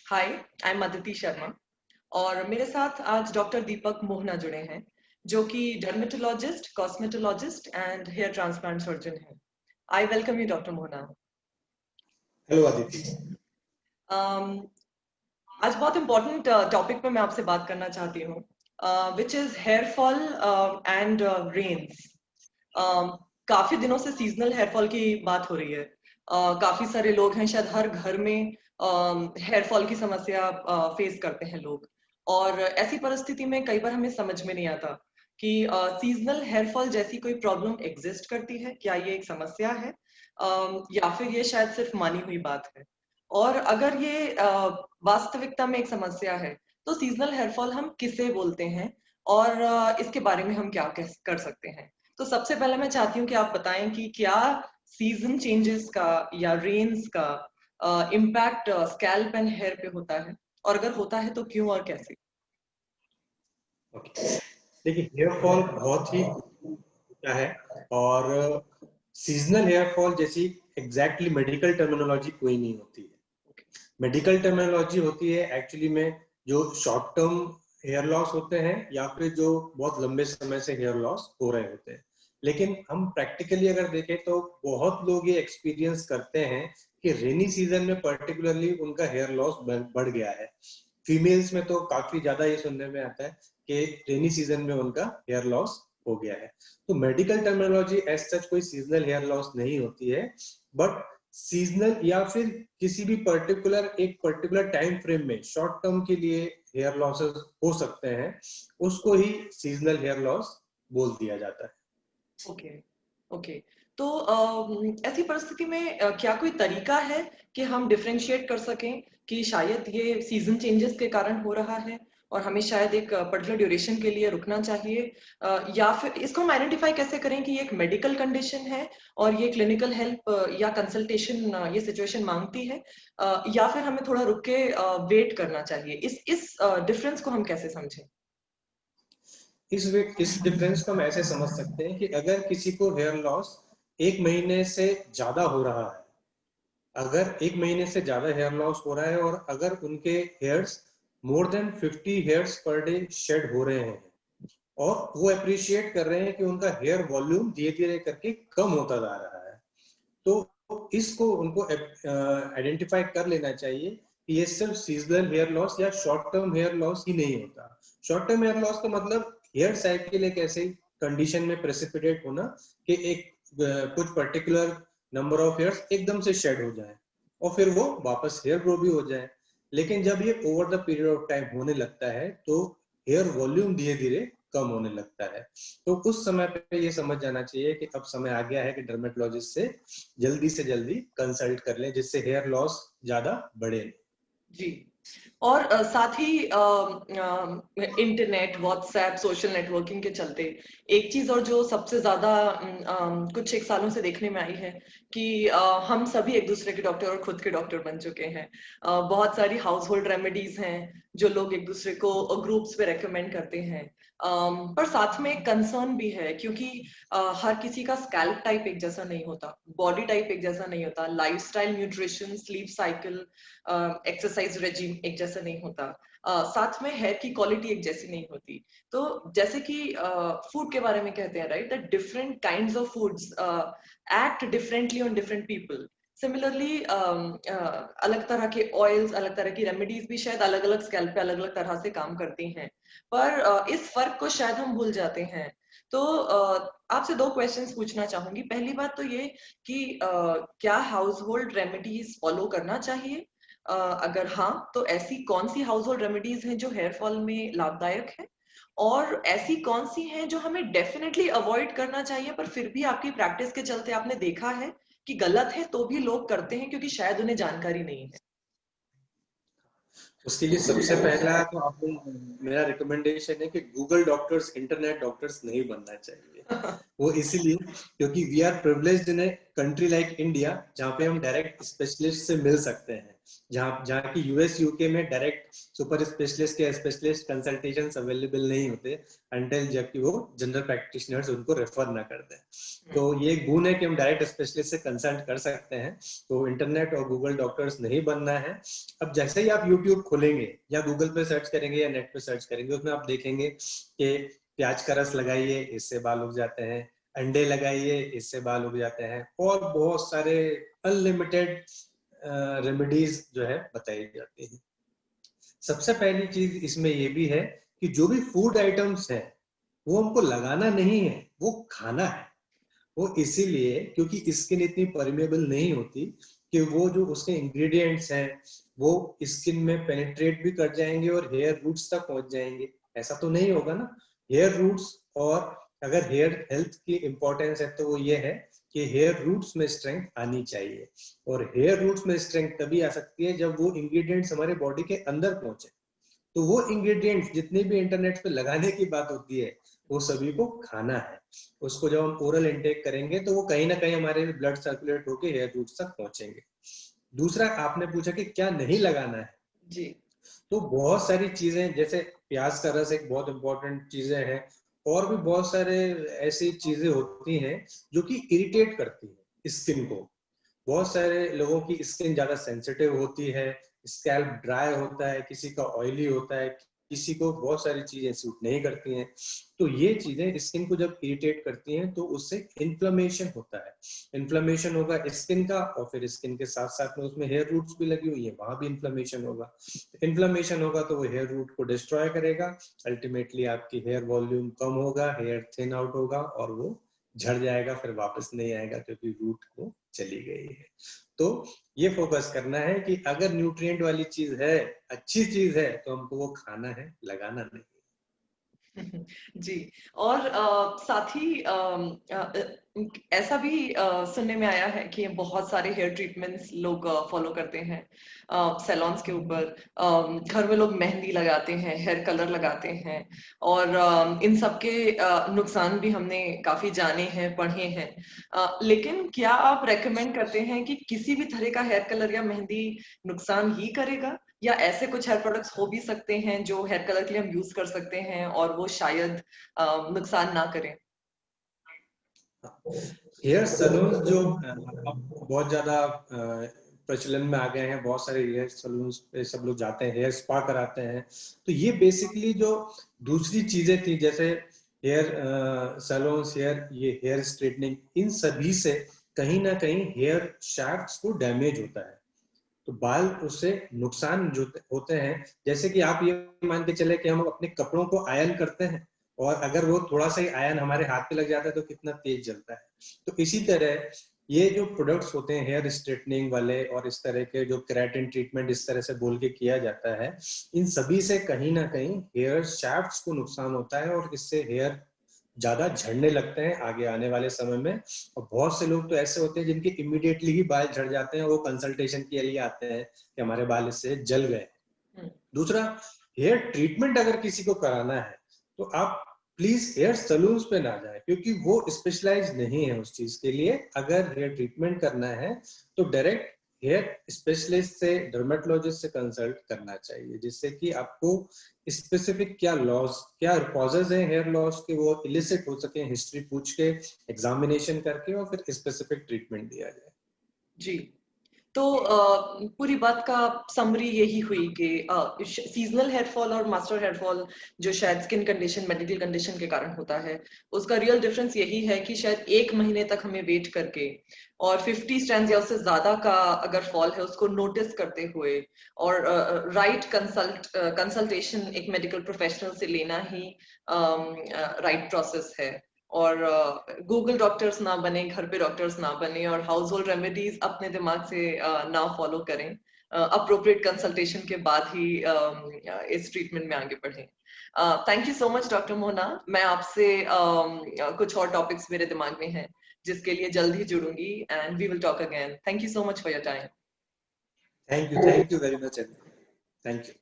Hi, I am Aditi Sharma और मेरे साथ आज डॉक्टर दीपक मोहना जुड़े हैं जो कि dermatologist, cosmetologist and hair transplant surgeon हैं। I welcome you doctor Mohana. Hello Aditya. आज बहुत इंपॉर्टेंट टॉपिक पे मैं आपसे बात करना चाहती हूँ, which is hair fall and rains. काफी दिनों से सीजनल हेयर फॉल की बात हो रही है। काफी सारे लोग हैं, शायद हर घर में हेयर फॉल की समस्या फेस करते हैं लोग। और ऐसी परिस्थिति में कई बार हमें समझ में नहीं आता कि सीजनल हेयर फॉल जैसी कोई प्रॉब्लम एग्जिस्ट करती है, क्या ये एक समस्या है या फिर ये शायद सिर्फ मानी हुई बात है। और अगर ये वास्तविकता में एक समस्या है तो सीजनल हेयर फॉल हम किसे बोलते हैं और इसके बारे में हम क्या कर सकते हैं। तो सबसे पहले मैं चाहती हूँ कि आप बताएं कि क्या सीजन चेंजेस का या रेन्स का इम्पैक्ट स्कैल्प एंड हेयर पे होता है, और अगर होता है तो क्यों और कैसे। देखिए, हेयर फॉल बहुत ही होता है और सीजनल हेयर फॉल जैसी एग्जैक्टली मेडिकल टर्मिनोलॉजी कोई नहीं होती है। मेडिकल टर्मिनोलॉजी होती है एक्चुअली में जो शॉर्ट टर्म हेयर लॉस होते हैं या फिर जो बहुत लंबे समय से हेयर लॉस हो रहे होते हैं। लेकिन हम प्रैक्टिकली अगर देखें तो बहुत लोग ये एक्सपीरियंस करते हैं कि रेनी सीजन में पर्टिकुलरली उनका हेयर लॉस बढ़ गया है। फीमेल्स में तो काफी ज्यादा ये सुनने में आता है कि रेनी सीजन में उनका हेयर लॉस हो गया है। तो मेडिकल टर्मिनोलॉजी एज सच कोई सीजनल हेयर लॉस नहीं होती है, बट सीजनल या फिर किसी भी एक पर्टिकुलर टाइम फ्रेम में शॉर्ट टर्म के लिए हेयर लॉसेस हो सकते हैं, उसको ही सीजनल हेयर लॉस बोल दिया जाता है। Okay okay. तो ऐसी परिस्थिति में क्या कोई तरीका है कि हम डिफरेंशिएट कर सकें कि शायद ये सीजन चेंजेस के कारण हो रहा है और हमें शायद एक पर्टिकुलर ड्यूरेशन के लिए रुकना चाहिए, या फिर इसको हम आइडेंटिफाई कैसे करें कि ये एक मेडिकल कंडीशन है और ये क्लिनिकल हेल्प या कंसल्टेशन ये सिचुएशन मांगती है, या फिर हमें थोड़ा रुक के वेट करना चाहिए। इस डिफरेंस को हम कैसे समझें। इस डिफरेंस को हम ऐसे समझ सकते हैं कि अगर किसी को हेयर लॉस 1 महीने से ज्यादा हो रहा है, अगर 1 महीने से ज्यादा हेयर लॉस हो रहा है और अगर उनके hairs more than 50 hairs per day shed हो रहे हैं और वो अप्रिशिएट कर रहे हैं कि उनका हेयर वॉल्यूम धीरे धीरे करके कम होता जा रहा है, तो इसको उनको आइडेंटिफाई कर लेना चाहिए कि ये सिर्फ सीजनल हेयर लॉस या शॉर्ट टर्म हेयर लॉस ही नहीं होता। शॉर्ट टर्म हेयर लॉस का मतलब हेयर साइकिल एक ऐसे कंडीशन में प्रेसिपिटेट होना कि एक कुछ पर्टिकुलर नंबर ऑफ हेयर्स एकदम से शेड हो जाए और फिर वो वापस हेयर ग्रो भी हो जाए। लेकिन जब ये over the period of time होने लगता है तो हेयर वॉल्यूम धीरे धीरे कम होने लगता है। तो उस समय पे ये समझ जाना चाहिए कि अब समय आ गया है कि डर्मेटोलॉजिस्ट से जल्दी कंसल्ट कर लें, जिससे हेयर लॉस ज्यादा बढ़े नहीं। जी। और साथ ही इंटरनेट, व्हाट्सएप, सोशल नेटवर्किंग के चलते एक चीज और जो सबसे ज्यादा कुछ एक सालों से देखने में आई है कि हम सभी एक दूसरे के डॉक्टर और खुद के डॉक्टर बन चुके हैं। बहुत सारी हाउस होल्ड रेमेडीज हैं जो लोग एक दूसरे को ग्रुप्स पे रेकमेंड करते हैं। पर साथ में एक कंसर्न भी है क्योंकि हर किसी का स्कैल्प टाइप एक जैसा नहीं होता, बॉडी टाइप एक जैसा नहीं होता, lifestyle, nutrition, sleep cycle, exercise regime एक जैसा नहीं होता, साथ में हेयर की क्वालिटी एक जैसी नहीं होती। तो जैसे कि फूड के बारे में कहते हैं, right, that different kinds of foods act differently on different people. Similarly अलग तरह के ऑयल्स, अलग तरह की रेमेडीज भी शायद अलग अलग स्कैल्प पे अलग अलग तरह से काम करती हैं, पर इस फर्क को शायद हम भूल जाते हैं। तो आपसे दो क्वेश्चंस पूछना चाहूंगी। पहली बात तो ये कि क्या हाउस होल्ड रेमेडीज फॉलो करना चाहिए? अगर हाँ, तो ऐसी कौन सी हाउस होल्ड रेमेडीज हैं जो हेयर फॉल में लाभदायक है, और ऐसी कौन सी हैं जो हमें डेफिनेटली अवॉइड करना चाहिए पर फिर भी आपकी प्रैक्टिस के चलते आपने देखा है कि गलत है तो भी लोग करते हैं क्योंकि शायद उन्हें जानकारी नहीं है। उसके लिए सबसे पहला तो आपको मेरा रिकमेंडेशन है कि गूगल डॉक्टर्स, इंटरनेट डॉक्टर्स नहीं बनना चाहिए। वो इसीलिए क्योंकि we are privileged in a country like India, जहाँ पे हम डायरेक्ट स्पेशलिस्ट से मिल सकते हैं, जहाँ जहाँ की यूएस यूके में डायरेक्ट सुपर स्पेशलिस्ट या स्पेशलिस्ट कंसल्टेशन अवेलेबल नहीं होते अंटिल जबकि वो जनरल प्रैक्टिशनर्स उनको रेफर ना कर दें। तो ये गुण है कि हम डायरेक्ट स्पेशलिस्ट से कंसल्ट कर सकते हैं। तो इंटरनेट और गूगल डॉक्टर्स नहीं बनना है। अब जैसे ही आप यूट्यूब खोलेंगे या गूगल पे सर्च करेंगे या नेट पे सर्च करेंगे, उसमें आप देखेंगे कि प्याज का रस लगाइए इससे बाल उग जाते हैं, अंडे लगाइए इससे बाल उग जाते हैं, और बहुत सारे अनलिमिटेड रेमेडीज जो है बताई जाती है। सबसे पहली चीज इसमें ये भी है कि जो भी फूड आइटम्स हैं वो हमको लगाना नहीं है, वो खाना है। वो इसीलिए क्योंकि स्किन इतनी परमेबल नहीं होती कि वो जो उसके इंग्रेडिएंट्स हैं वो स्किन में पेनिट्रेट भी कर जाएंगे और हेयर रूट्स तक पहुंच जाएंगे। ऐसा तो नहीं होगा ना। हेयर रूट्स, और अगर हेयर हेल्थ की इंपॉर्टेंस है तो वो ये है कि हेयर रूट्स में स्ट्रेंथ आनी चाहिए, और हेयर रूट्स में स्ट्रेंथ तभी आ सकती है जब वो इंग्रेडिएंट्स हमारे बॉडी के अंदर पहुंचे। तो वो इंग्रेडिएंट्स जितने भी इंटरनेट पे लगाने की बात होती है वो सभी को खाना है। उसको जब हम ओरल इनटेक करेंगे तो वो कहीं ना कहीं हमारे ब्लड सर्कुलेट होकर हेयर रूट्स तक पहुंचेंगे। दूसरा, आपने पूछा कि क्या नहीं लगाना है। जी। तो बहुत सारी चीजें, जैसे प्याज का रस एक बहुत इंपॉर्टेंट चीजें हैं, और भी बहुत सारे ऐसी चीजें होती हैं जो कि इरिटेट करती है स्किन को। बहुत सारे लोगों की स्किन ज्यादा सेंसिटिव होती है, स्कैल्प ड्राई होता है, किसी का ऑयली होता है, किसी को बहुत सारी चीजें सूट नहीं करती हैं। तो ये चीजें स्किन को जब इरिटेट करती हैं तो उससे इन्फ्लेमेशन होता है। इन्फ्लेमेशन होगा स्किन का, और फिर स्किन के साथ साथ में उसमें हेयर रूट्स भी लगी हुई है, वहां भी इन्फ्लेमेशन होगा। इन्फ्लेमेशन होगा तो वो हेयर रूट को डिस्ट्रॉय करेगा। अल्टीमेटली आपकी हेयर वॉल्यूम कम होगा, हेयर थिन आउट होगा, और वो झड़ जाएगा, फिर वापस नहीं आएगा क्योंकि रूट को चली गई है। तो ये फोकस करना है कि अगर न्यूट्रिएंट वाली चीज है, अच्छी चीज है, तो हमको वो खाना है, लगाना नहीं। जी। और साथ ही ऐसा भी सुनने में आया है कि बहुत सारे हेयर ट्रीटमेंट्स लोग फॉलो करते हैं सैलून्स के ऊपर। घर में लोग मेहंदी लगाते हैं, हेयर कलर लगाते हैं, और इन सब के नुकसान भी हमने काफी जाने हैं, पढ़े हैं। लेकिन क्या आप रेकमेंड करते हैं कि किसी भी तरह का हेयर कलर या मेहंदी नुकसान ही करेगा, या ऐसे कुछ हेयर प्रोडक्ट्स हो भी सकते हैं जो हेयर कलर के लिए हम यूज कर सकते हैं और वो शायद नुकसान ना करें? हेयर सलून जो अब बहुत ज्यादा प्रचलन में आ गए हैं, बहुत सारे हेयर सलून पे सब लोग जाते हैं, हेयर स्पा कराते हैं। तो ये बेसिकली जो दूसरी चीजें थी, जैसे हेयर सलून, हेयर स्ट्रेटनिंग, इन सभी से कहीं ना कहीं हेयर शाफ्ट्स को डैमेज होता है। तो बाल उससे नुकसान जो होते हैं, जैसे कि आप ये मान के चले कि हम अपने कपड़ों को आयन करते हैं, और अगर वो थोड़ा सा ही आयन हमारे हाथ पे लग जाता है तो कितना तेज जलता है। तो इसी तरह ये जो प्रोडक्ट्स होते हैं हेयर स्ट्रेटनिंग वाले, और इस तरह के जो केराटिन ट्रीटमेंट इस तरह से बोल के किया जाता है, इन सभी से कहीं ना कहीं हेयर शाफ्ट्स को नुकसान होता है, और इससे हेयर ज्यादा झड़ने लगते हैं आगे आने वाले समय में। और बहुत से लोग तो ऐसे होते हैं जिनके इमीडिएटली ही बाल झड़ जाते हैं, वो कंसल्टेशन के लिए आते हैं कि हमारे बाल इससे जल गए। दूसरा, हेयर ट्रीटमेंट अगर किसी को कराना है तो आप प्लीज हेयर सलून्स पे ना जाए, क्योंकि वो स्पेशलाइज नहीं है उस चीज के लिए। अगर हेयर ट्रीटमेंट करना है तो डायरेक्ट हेयर स्पेशलिस्ट से, डर्मेटोलॉजिस्ट से कंसल्ट करना चाहिए, जिससे कि आपको स्पेसिफिक क्या लॉस, क्या कॉजेज हैं हेयर लॉस के, वो इलिसिट हो सके, हिस्ट्री पूछ के, एग्जामिनेशन करके, और फिर स्पेसिफिक ट्रीटमेंट दिया जाए। जी। तो पूरी बात का समरी यही हुई कि सीजनल हेयर फॉल और मास्टर हेयर फॉल जो शायद स्किन कंडीशन, मेडिकल कंडीशन के कारण होता है, उसका रियल डिफरेंस यही है कि शायद 1 महीने तक हमें वेट करके और 50 स्ट्रैंड्स या उससे ज्यादा का अगर फॉल है उसको नोटिस करते हुए और राइट कंसल्टेशन एक मेडिकल प्रोफेशनल से लेना ही राइट प्रोसेस है। और गूगल डॉक्टर्स ना बने, घर पे डॉक्टर्स ना बने, और हाउस होल्ड रेमेडीज अपने दिमाग से ना फॉलो करें। अप्रोप्रिएट कंसल्टेशन के बाद ही इस ट्रीटमेंट में आगे बढ़ें। Thank you so much doctor Mohana. मैं आपसे कुछ और टॉपिक्स मेरे दिमाग में हैं जिसके लिए जल्द ही जुड़ूंगी, and we will talk again. Thank you so much for your time. Thank you very much. Thank you.